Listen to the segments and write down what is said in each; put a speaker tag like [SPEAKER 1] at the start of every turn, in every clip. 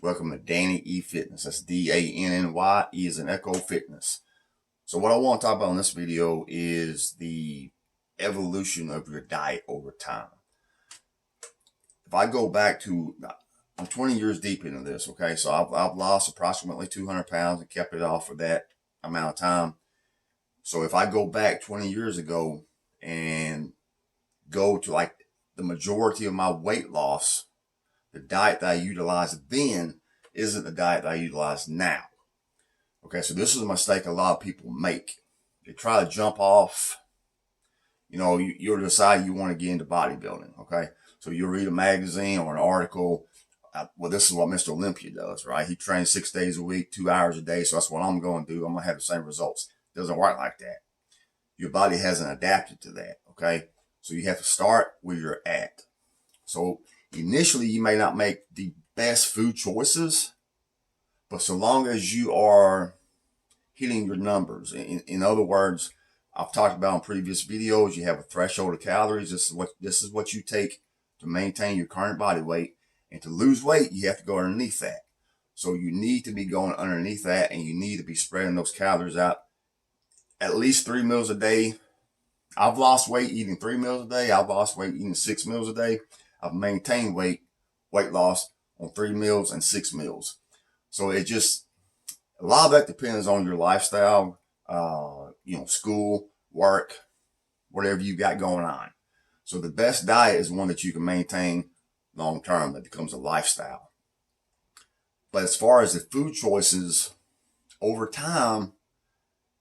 [SPEAKER 1] Welcome to Danny E Fitness. That's D-A-N-N-Y. E is an Echo Fitness. So what I want to talk about in this video is the evolution of your diet over time. If I go back to, I'm 20 years deep into this, okay? So I've lost approximately 200 pounds and kept it off for that amount of time. So if I go back 20 years ago and go to like the majority of my weight loss, the diet that I utilized then isn't the diet that I utilize now. Okay, so this is a mistake a lot of people make. They try to jump off, you'll decide you want to get into bodybuilding, okay? So you'll read a magazine or an article. Well, this is what Mr. Olympia does, right? He trains 6 days a week, 2 hours a day. So that's what I'm going to do. I'm going to have the same results. It doesn't work like that. Your body hasn't adapted to that, okay? So you have to start where you're at. So initially, you may not make the best food choices, but so long as you are hitting your numbers, in other words, I've talked about in previous videos, you have a threshold of calories. This is what you take to maintain your current body weight. And to lose weight, you have to go underneath that. So you need to be going underneath that, and you need to be spreading those calories out at least 3 meals a day. I've lost weight eating 3 meals a day. I've lost weight eating 6 meals a day. I've maintained weight loss on 3 meals and 6 meals. So it just, a lot of that depends on your lifestyle, school, work, whatever you got going on. So the best diet is one that you can maintain long term, that becomes a lifestyle. But as far as the food choices, over time,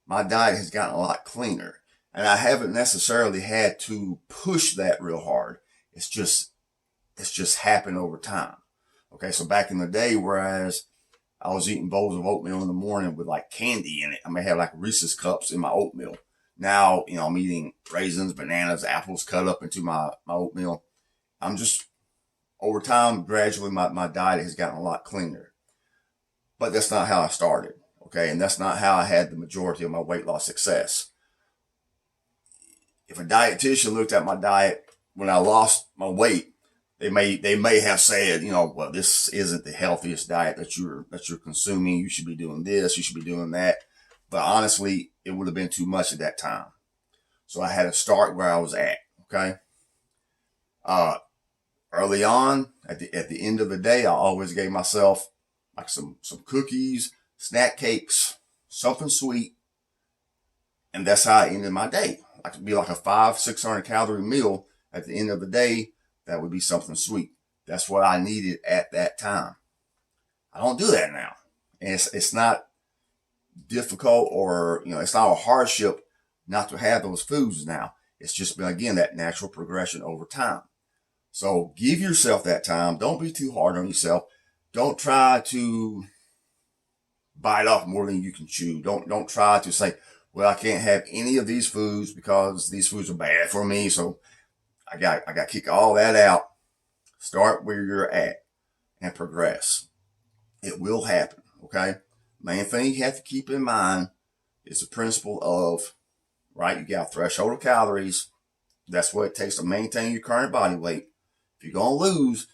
[SPEAKER 1] my diet has gotten a lot cleaner. And I haven't necessarily had to push that real hard. It's just happened over time. Okay, so back in the day, whereas I was eating bowls of oatmeal in the morning with like candy in it, I may have like Reese's cups in my oatmeal. Now, I'm eating raisins, bananas, apples cut up into my oatmeal. I'm just, over time, gradually my diet has gotten a lot cleaner. But that's not how I started, okay? And that's not how I had the majority of my weight loss success. If a dietitian looked at my diet when I lost my weight, they may have said, well, this isn't the healthiest diet that you're consuming. You should be doing this. You should be doing that. But honestly, it would have been too much at that time. So I had to start where I was at. Okay. Early on, at the end of the day, I always gave myself like some cookies, snack cakes, something sweet, and that's how I ended my day. It could be like a 500-600 calorie meal at the end of the day. That would be something sweet. That's what I needed at that time. I don't do that now. And it's not difficult, or, it's not a hardship not to have those foods now. It's just been, again, that natural progression over time. So give yourself that time. Don't be too hard on yourself. Don't try to bite off more than you can chew. Don't try to say, well, I can't have any of these foods because these foods are bad for me. So I got to kick all that out. Start where you're at and progress. It will happen, okay? Main thing you have to keep in mind is the principle of, right, you got a threshold of calories. That's what it takes to maintain your current body weight. If you're going to lose,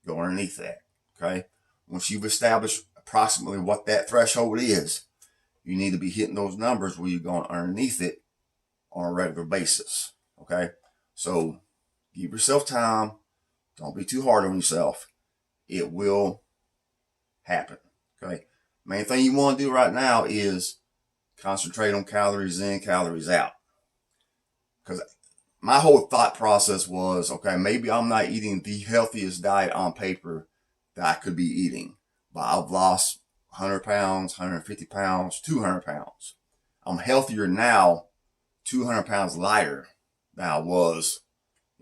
[SPEAKER 1] go underneath that, okay? Once you've established approximately what that threshold is, you need to be hitting those numbers where you're going underneath it on a regular basis, okay? So give yourself time. Don't be too hard on yourself. It will happen, okay? Main thing you want to do right now is concentrate on calories in, calories out. Because my whole thought process was, okay, maybe I'm not eating the healthiest diet on paper that I could be eating, but I've lost 100 pounds, 150 pounds, 200 pounds. I'm healthier now, 200 pounds lighter than I was,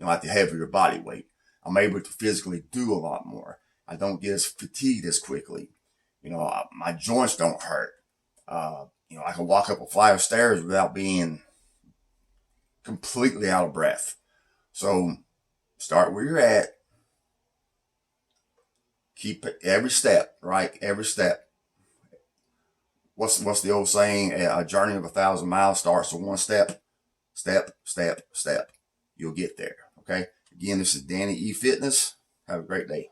[SPEAKER 1] at the heavier body weight. I'm able to physically do a lot more. I don't get as fatigued as quickly. My joints don't hurt. I can walk up a flight of stairs without being completely out of breath. So start where you're at. Keep every step, right? Every step. What's the old saying? A journey of 1,000 miles starts with one step. Step, step, step. You'll get there. Okay. Again, this is Danny E Fitness. Have a great day.